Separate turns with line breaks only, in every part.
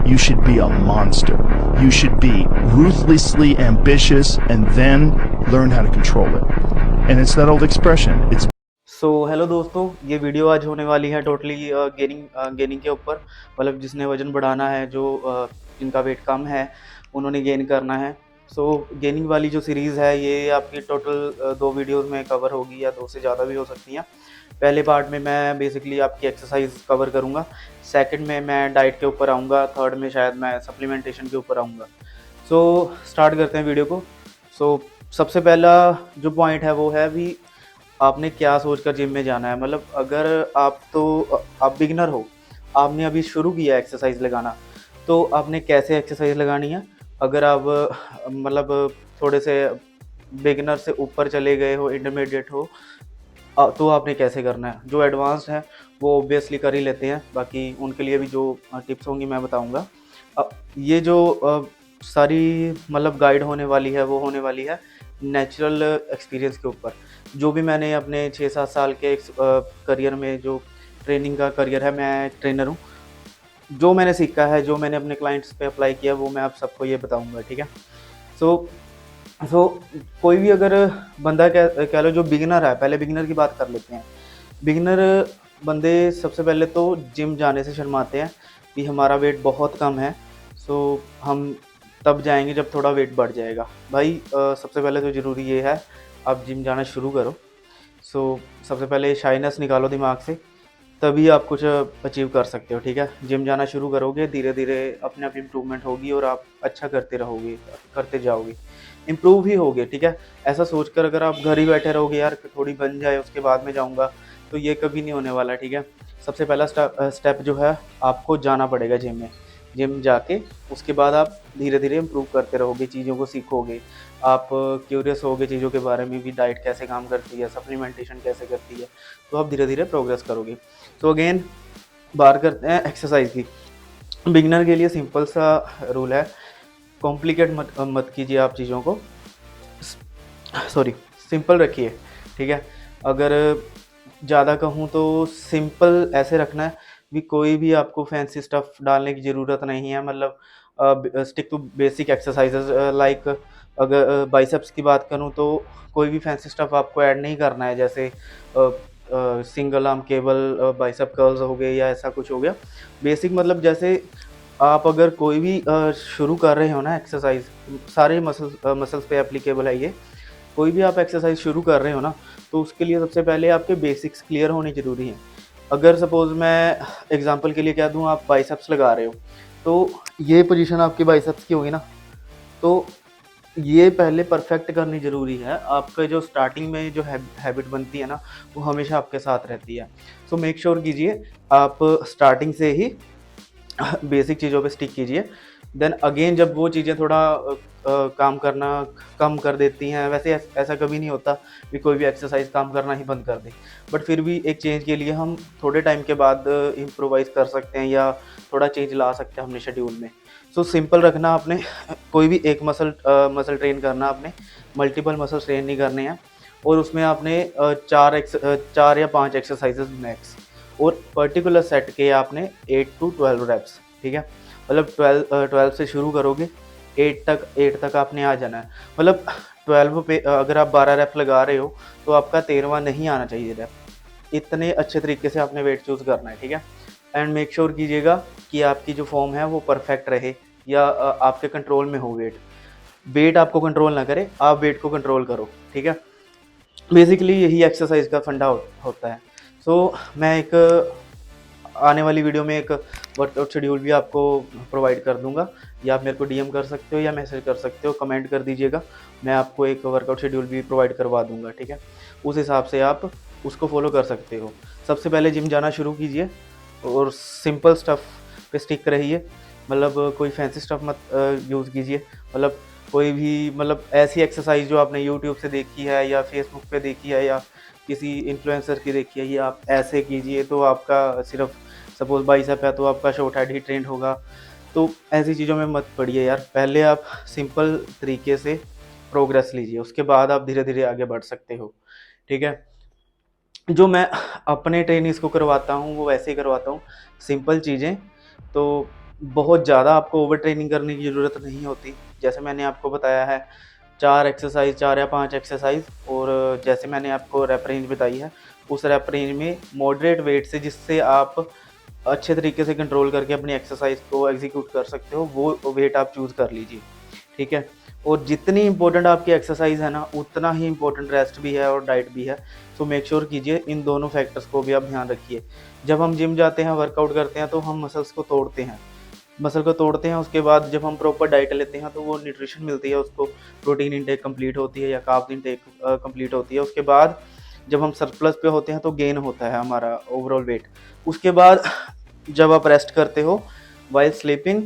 you should be a monster. You should be ruthlessly ambitious and then learn how to control it. And it's that old expression. It's
hello दोस्तों, ये video आज होने वाली है totally gaining के ऊपर। मतलब जिसने वज़न बढ़ाना है, जिनका वेट कम है, उन्होंने गेन करना है। गेनिंग वाली जो सीरीज़ है ये आपकी टोटल 2 वीडियोज़ में कवर होगी या 2 से ज़्यादा भी हो सकती हैं। पहले पार्ट में मैं बेसिकली आपकी एक्सरसाइज कवर करूँगा, सेकंड में मैं डाइट के ऊपर आऊँगा, थर्ड में शायद मैं सप्लीमेंटेशन के ऊपर आऊँगा। स्टार्ट करते हैं वीडियो को। सबसे पहला जो पॉइंट है वो है भी आपने क्या सोचकर जिम में जाना है। मतलब अगर आप बिगिनर हो, आपने अभी शुरू किया एक्सरसाइज लगाना, तो आपने कैसे एक्सरसाइज लगानी है। अगर आप मतलब थोड़े से बिगिनर से ऊपर चले गए हो, इंटरमीडिएट हो, तो आपने कैसे करना है। जो एडवांस्ड है वो ऑब्वियसली कर ही लेते हैं, बाकी उनके लिए भी जो टिप्स होंगी मैं बताऊंगा। ये जो सारी मतलब गाइड होने वाली है वो होने वाली है नेचुरल एक्सपीरियंस के ऊपर। जो भी मैंने अपने 6-7 साल के करियर में, जो ट्रेनिंग का करियर है, मैं ट्रेनर हूँ, जो मैंने सीखा है, जो मैंने अपने क्लाइंट्स पे अप्लाई किया, वो मैं आप सबको ये बताऊंगा, ठीक है। सो सो कोई भी अगर बंदा कह लो जो बिगिनर है, पहले बिगिनर की बात कर लेते हैं। बिगिनर बंदे सबसे पहले तो जिम जाने से शर्माते हैं कि हमारा वेट बहुत कम है, हम तब जाएंगे जब थोड़ा वेट बढ़ जाएगा। भाई सबसे पहले तो ज़रूरी ये है, आप जिम जाना शुरू करो। सबसे पहले शाइनेस निकालो दिमाग से, तभी आप कुछ अचीव कर सकते हो, ठीक है। जिम जाना शुरू करोगे, धीरे धीरे अपने आप इम्प्रूवमेंट होगी और आप अच्छा करते रहोगे, करते जाओगे, इम्प्रूव ही होगे, ठीक है। ऐसा सोचकर अगर आप घर ही बैठे रहोगे, यार थोड़ी बन जाए उसके बाद में जाऊँगा, तो ये कभी नहीं होने वाला, ठीक है। सबसे पहला स्टेप जो है, आपको जाना पड़ेगा जिम में। जिम जाके उसके बाद आप धीरे धीरे इम्प्रूव करते रहोगे, चीज़ों को सीखोगे, आप क्यूरियस होगे चीज़ों के बारे में भी, डाइट कैसे काम करती है, सप्लीमेंटेशन कैसे करती है, तो आप धीरे धीरे प्रोग्रेस करोगे। अगेन बात करते हैं एक्सरसाइज की। बिगिनर के लिए सिंपल सा रूल है, कॉम्प्लिकेट मत कीजिए आप चीज़ों को, सिंपल रखिए, ठीक है। अगर ज़्यादा कहूँ तो सिंपल ऐसे रखना है भी, कोई भी आपको फैंसी स्टफ डालने की ज़रूरत नहीं है। मतलब stick to basic exercises. Like अगर बाइसेप्स की बात करूँ तो कोई भी फैंसी स्टफ आपको ऐड नहीं करना है, जैसे single arm cable bicep curls हो गए या ऐसा कुछ हो गया। बेसिक मतलब जैसे आप अगर कोई भी शुरू कर रहे हो ना एक्सरसाइज, सारे मसल्स पे एप्लीकेबल है ये। कोई भी आप एक्सरसाइज शुरू कर रहे हो ना, तो उसके लिए सबसे पहले आपके बेसिक्स क्लियर होने ज़रूरी हैं। अगर सपोज़ मैं एग्जांपल के लिए क्या दूँ, आप बाइसेप्स लगा रहे हो, तो ये पोजीशन आपकी बाइसेप्स की होगी ना, तो ये पहले परफेक्ट करनी ज़रूरी है। आपका जो स्टार्टिंग में जो हैबिट बनती है ना, वो हमेशा आपके साथ रहती है। मेक श्योर कीजिए आप स्टार्टिंग से ही बेसिक चीज़ों पे स्टिक कीजिए। देन अगेन जब वो चीज़ें थोड़ा काम करना कम कर देती हैं, वैसे ऐसा कभी नहीं होता कि कोई भी एक्सरसाइज काम करना ही बंद कर दे, बट फिर भी एक चेंज के लिए हम थोड़े टाइम के बाद इम्प्रोवाइज़ कर सकते हैं या थोड़ा चेंज ला सकते हैं अपने शेड्यूल में। सिंपल रखना आपने, कोई भी एक मसल ट्रेन करना आपने, मल्टीपल मसल ट्रेन नहीं करने हैं। और उसमें आपने 4 या 5 एक्सरसाइजेज मैक्स, और पर्टिकुलर सेट के आपने 8 to 12 रेप्स, ठीक है। मतलब 12 से शुरू करोगे, 8 तक आपने आ जाना है। मतलब 12 पे अगर आप 12 रेप लगा रहे हो, तो आपका 13वां नहीं आना चाहिए रेप। इतने अच्छे तरीके से आपने वेट चूज़ करना है, ठीक है। एंड मेक श्योर कीजिएगा कि आपकी जो फॉर्म है वो परफेक्ट रहे, या आपके कंट्रोल में हो वेट आपको कंट्रोल ना करे, आप वेट को कंट्रोल करो, ठीक है। बेसिकली यही एक्सरसाइज का फंडा होता है। मैं एक आने वाली वीडियो में एक वर्कआउट शेड्यूल भी आपको प्रोवाइड कर दूंगा, या आप मेरे को डीएम कर सकते हो या मैसेज कर सकते हो, कमेंट कर दीजिएगा, मैं आपको एक वर्कआउट शेड्यूल भी प्रोवाइड करवा दूंगा, ठीक है। उस हिसाब से आप उसको फॉलो कर सकते हो। सबसे पहले जिम जाना शुरू कीजिए और सिंपल स्टफ़ पे स्टिक रहिए। मतलब कोई फैंसी स्टफ़ मत यूज़ कीजिए। मतलब कोई भी मतलब ऐसी एक्सरसाइज जो आपने यूट्यूब से देखी है या फेसबुक पे देखी है या किसी इन्फ्लुएंसर की देखी है, ये आप ऐसे कीजिए तो आपका सिर्फ सपोज बाइसेप है तो आपका शॉर्ट हेड ही ट्रेंड होगा। तो ऐसी चीज़ों में मत पड़िए यार, पहले आप सिंपल तरीके से प्रोग्रेस लीजिए, उसके बाद आप धीरे धीरे आगे बढ़ सकते हो, ठीक है। जो मैं अपने ट्रेनिंग्स को करवाता हूँ वो वैसे ही करवाता हूँ, सिंपल चीज़ें। तो बहुत ज़्यादा आपको ओवर ट्रेनिंग करने की ज़रूरत नहीं होती। जैसे मैंने आपको बताया है 4 एक्सरसाइज़, 4 या 5 एक्सरसाइज़, और जैसे मैंने आपको रेप रेंज बताई है, उस रेप रेंज में मॉडरेट वेट से जिससे आप अच्छे तरीके से कंट्रोल करके अपनी एक्सरसाइज को एग्जीक्यूट कर सकते हो, वो वेट आप चूज़ कर लीजिए, ठीक है। और जितनी इंपॉर्टेंट आपकी एक्सरसाइज है ना, उतना ही इंपॉर्टेंट रेस्ट भी है और डाइट भी है। सो मेक श्योर कीजिए, इन दोनों फैक्टर्स को भी आप ध्यान रखिए। जब हम जिम जाते हैं, वर्कआउट करते हैं, तो हम मसल्स को तोड़ते हैं, उसके बाद जब हम प्रॉपर डाइट लेते हैं तो वो न्यूट्रिशन मिलती है, उसको प्रोटीन इंटेक कंप्लीट होती है या कार्ब्स इंटेक कंप्लीट होती है। उसके बाद जब हम सरप्लस पे होते हैं तो गेन होता है हमारा ओवरऑल वेट। उसके बाद जब आप रेस्ट करते हो वाइल स्लीपिंग,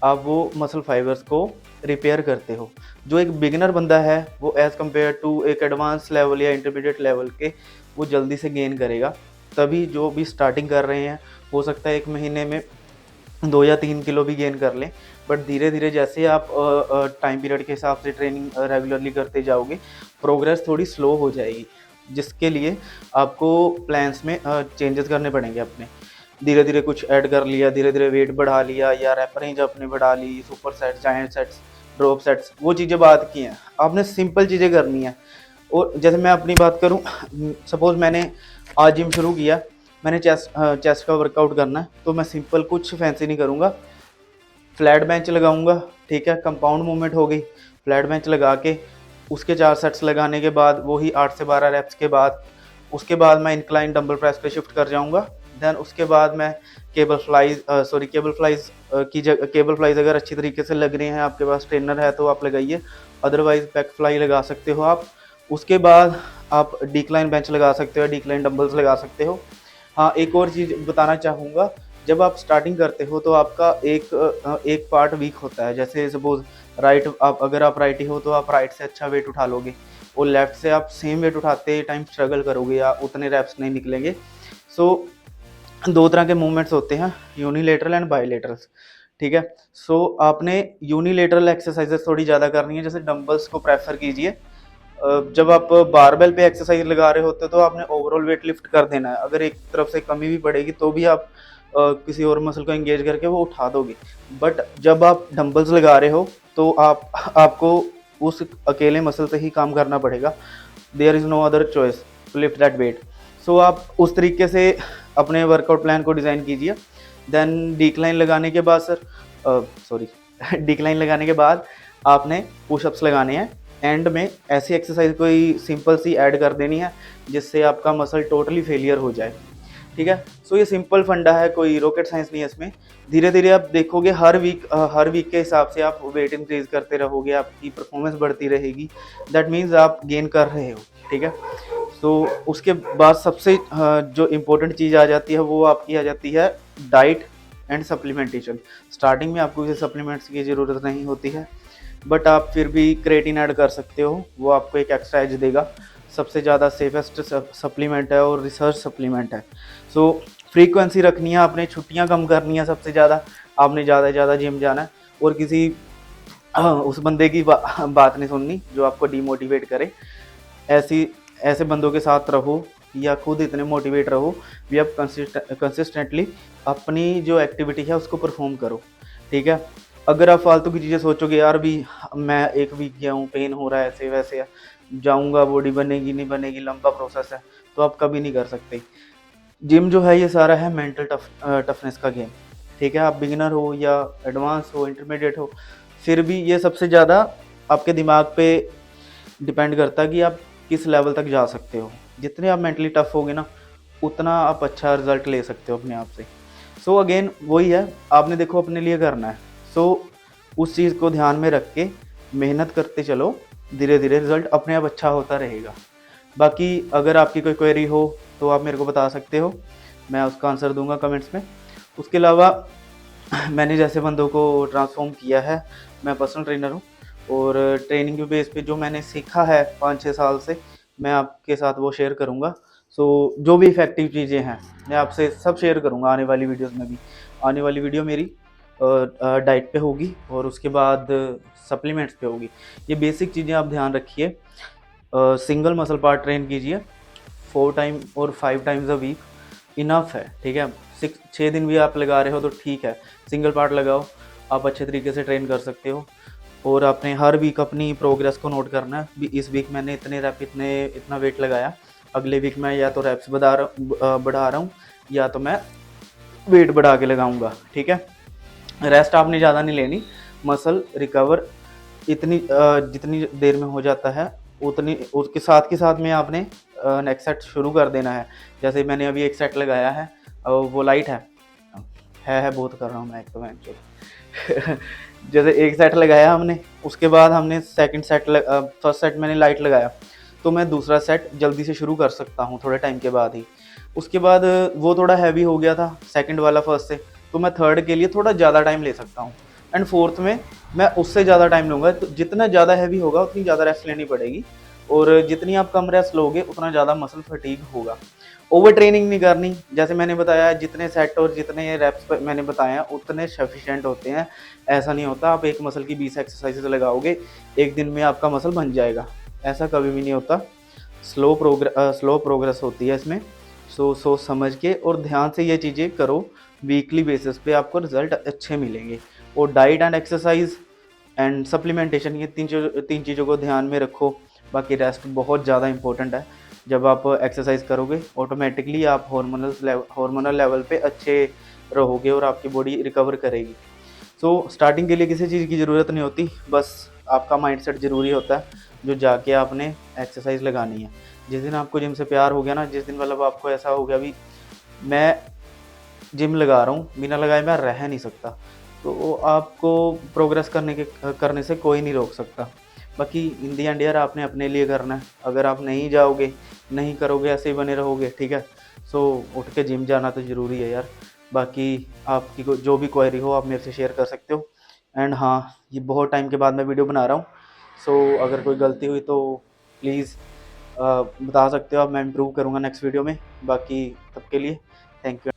आप वो मसल फाइबर्स को रिपेयर करते हो। जो एक बिगिनर बंदा है वो एज़ कम्पेयर टू एक एडवांस लेवल या इंटरमीडिएट लेवल के वो जल्दी से गेन करेगा। तभी जो भी स्टार्टिंग कर रहे हैं, हो सकता है 1 महीने में 2 या 3 किलो भी गेन कर लें, बट धीरे धीरे जैसे आप टाइम पीरियड के हिसाब से ट्रेनिंग रेगुलरली करते जाओगे, प्रोग्रेस थोड़ी स्लो हो जाएगी, जिसके लिए आपको प्लान्स में चेंजेस करने पड़ेंगे अपने। धीरे धीरे कुछ ऐड कर लिया, धीरे धीरे वेट बढ़ा लिया, या रैप रेंज अपने बढ़ा ली, super sets, giant sets, drop sets, वो चीज़ें बात की हैं। आपने सिंपल चीज़ें करनी है। और जैसे मैं अपनी बात करूं, सपोज़ मैंने आज जिम शुरू किया, मैंने चेस्ट का वर्कआउट करना है, तो मैं सिंपल कुछ फैंसी नहीं करूँगा, फ्लैट बेंच लगाऊंगा, ठीक है, कंपाउंड मूवमेंट हो गई, फ्लैट बेंच लगा के उसके 4 सेट्स लगाने के बाद वही 8 से 12 रेप्स के बाद, उसके बाद मैं इंक्लाइन डंबल प्रेस पे शिफ्ट कर जाऊंगा। देन उसके बाद मैं केबल फ्लाइज अगर अच्छी तरीके से लग रही हैं, आपके पास ट्रेनर है तो आप लगाइए, अदरवाइज बैक फ्लाई लगा सकते हो आप। उसके बाद आप डिक्लाइन बेंच लगा सकते हो, डिक्लाइन डंबल्स लगा सकते हो। हाँ, एक और चीज़ बताना चाहूँगा, जब आप स्टार्टिंग करते हो तो आपका एक पार्ट वीक होता है। जैसे सपोज अगर आप राइटी हो तो आप राइट से अच्छा वेट उठा लोगे, और लेफ्ट से आप सेम वेट उठाते टाइम स्ट्रगल करोगे या उतने रैप्स नहीं निकलेंगे। सो 2 तरह के मूवमेंट्स होते हैं, यूनिलेटरल एंड बायलेटरल्स, ठीक है। सो आपने यूनिलेटरल एक्सरसाइजेस थोड़ी ज़्यादा करनी है, जैसे डंबल्स को प्रेफर कीजिए। जब आप बारबेल पे एक्सरसाइज लगा रहे होते तो आपने ओवरऑल वेट लिफ्ट कर देना है। अगर एक तरफ से कमी भी पड़ेगी तो भी आप किसी और मसल को एंगेज करके वो उठा दोगे। बट जब आप डंबल्स लगा रहे हो तो आपको उस अकेले मसल से ही काम करना पड़ेगा। There is no other choice to lift that weight. So आप उस तरीके से अपने वर्कआउट प्लान को डिज़ाइन कीजिए। देन डिक्लाइन लगाने के बाद डिक्लाइन लगाने के बाद आपने पुशअप्स लगाने हैं। एंड में ऐसी एक्सरसाइज कोई सिंपल सी ऐड कर देनी है जिससे आपका मसल टोटली फेलियर हो जाए, ठीक है। सो ये सिंपल फंडा है, कोई रॉकेट साइंस नहीं है इसमें। धीरे धीरे आप देखोगे हर वीक के हिसाब से आप वेट इंक्रीज करते रहोगे, आपकी परफॉर्मेंस बढ़ती रहेगी, दैट मीन्स आप गेन कर रहे हो, ठीक है। सो उसके बाद सबसे जो इम्पोर्टेंट चीज़ आ जाती है वो आपकी आ जाती है डाइट एंड सप्लीमेंटेशन। स्टार्टिंग में आपको किसी सप्लीमेंट्स की ज़रूरत नहीं होती है, बट आप फिर भी क्रेटिन ऐड कर सकते हो, वो आपको एक एक्स्ट्रा एज देगा। सबसे ज़्यादा सेफेस्ट सप्लीमेंट है और रिसर्च सप्लीमेंट है। सो फ्रीक्वेंसी रखनी है आपने, छुट्टियां कम करनी है, सबसे ज़्यादा आपने ज़्यादा से ज़्यादा जिम जाना है, और किसी उस बंदे की बात नहीं सुननी जो आपको डीमोटिवेट करे। ऐसे बंदों के साथ रहो या खुद इतने मोटिवेट रहो भी आप कंसिस्टेंटली अपनी जो एक्टिविटी है उसको परफॉर्म करो, ठीक है। अगर आप फालतू की चीज़ें सोचोगे, यार भी मैं 1 वीक गया हूँ, पेन हो रहा है, ऐसे वैसे जाऊँगा, बॉडी बनेगी नहीं बनेगी, लंबा प्रोसेस है, तो आप कभी नहीं कर सकते। जिम जो है ये सारा है मेंटल टफनेस का गेम, ठीक है। आप बिगिनर हो या एडवांस हो, इंटरमीडिएट हो, फिर भी ये सबसे ज़्यादा आपके दिमाग पे डिपेंड करता है कि आप किस लेवल तक जा सकते हो। जितने आप मेंटली टफ होगे ना, उतना आप अच्छा रिजल्ट ले सकते हो अपने आप से। सो अगेन वही है, आपने देखो अपने लिए करना है। सो उस चीज़ को ध्यान में रख के मेहनत करते चलो, धीरे धीरे रिजल्ट अपने आप अच्छा होता रहेगा। बाकी अगर आपकी कोई क्वेरी हो तो आप मेरे को बता सकते हो, मैं उसका आंसर दूंगा कमेंट्स में। उसके अलावा मैंने जैसे बंदों को ट्रांसफॉर्म किया है, मैं पर्सनल ट्रेनर हूँ, और ट्रेनिंग के बेस पे जो मैंने सीखा है 5-6 साल से, मैं आपके साथ वो शेयर करूँगा। सो जो भी इफ़ेक्टिव चीज़ें हैं मैं आपसे सब शेयर करूँगा आने वाली वीडियोस में भी। आने वाली वीडियो मेरी डाइट पे होगी और उसके बाद सप्लीमेंट्स पे होगी। ये बेसिक चीज़ें आप ध्यान रखिए। सिंगल मसल पार्ट ट्रेन कीजिए 4 टाइम और 5 टाइम्स अ वीक, इनफ है, ठीक है। 6 दिन भी आप लगा रहे हो तो ठीक है, सिंगल पार्ट लगाओ, आप अच्छे तरीके से ट्रेन कर सकते हो। और आपने हर वीक अपनी प्रोग्रेस को नोट करना है, भी इस वीक मैंने इतने रैप इतना वेट लगाया, अगले वीक मैं या तो रैप्स बढ़ा रहा हूँ या तो मैं वेट बढ़ा के लगाऊंगा, ठीक है। रेस्ट आपने ज़्यादा नहीं लेनी, मसल रिकवर जितनी देर में हो जाता है उतनी उसके साथ के साथ में आपने नेक्स्ट सेट शुरू कर देना है। जैसे मैंने अभी एक सेट लगाया है, वो लाइट है बहुत कर रहा हूँ मैं एक तो मैं जैसे एक सेट लगाया हमने, उसके बाद हमने सेकंड सेट फर्स्ट सेट मैंने लाइट लगाया, तो मैं दूसरा सेट जल्दी से शुरू कर सकता हूँ थोड़े टाइम के बाद ही। उसके बाद वो थोड़ा हैवी हो गया था सेकंड वाला फर्स्ट से, तो मैं थर्ड के लिए थोड़ा ज़्यादा टाइम ले सकता हूँ, एंड फोर्थ में मैं उससे ज़्यादा टाइम लूँगा। तो जितना ज़्यादा हैवी होगा उतनी ज़्यादा रेस्ट लेनी पड़ेगी, और जितनी आप कम रेस्ट लोगे उतना ज़्यादा मसल फटीग होगा। ओवर ट्रेनिंग नहीं करनी, जैसे मैंने बताया जितने सेट और जितने रेप्स मैंने बताया उतने सफिशिएंट होते हैं। ऐसा नहीं होता आप एक मसल की 20 एक्सरसाइजेज लगाओगे एक दिन में आपका मसल बन जाएगा, ऐसा कभी भी नहीं होता। स्लो प्रोग्रेस होती है इसमें। सोच समझ के और ध्यान से ये चीज़ें करो, वीकली बेसिस पे आपको रिजल्ट अच्छे मिलेंगे। और diet and exercise and supplementation, ये तीन चीज़ों को ध्यान में रखो। बाकी रेस्ट बहुत ज़्यादा इंपॉर्टेंट है। जब आप एक्सरसाइज करोगे ऑटोमेटिकली आप हार्मोनल लेवल पे अच्छे रहोगे और आपकी बॉडी रिकवर करेगी। सो स्टार्टिंग के लिए किसी चीज़ की ज़रूरत नहीं होती, बस आपका माइंडसेट ज़रूरी होता है, जो जाके आपने एक्सरसाइज लगानी है। जिस दिन आपको जिम से प्यार हो गया ना, जिस दिन मतलब आपको ऐसा हो गया भी मैं जिम लगा रहा हूँ, बिना लगाए मैं रह नहीं सकता, तो आपको प्रोग्रेस करने से कोई नहीं रोक सकता। बाकी इन दी एंड यार आपने अपने लिए करना है। अगर आप नहीं जाओगे, नहीं करोगे, ऐसे ही बने रहोगे, ठीक है, सो उठ के जिम जाना तो ज़रूरी है यार। बाकी आपकी जो भी क्वेरी हो आप मेरे से शेयर कर सकते हो। एंड हाँ, ये बहुत टाइम के बाद मैं वीडियो बना रहा हूँ, सो अगर कोई गलती हुई तो प्लीज़ बता सकते हो आप, मैं इम्प्रूव करूँगा नेक्स्ट वीडियो में। बाकी तब के लिए थैंक यू।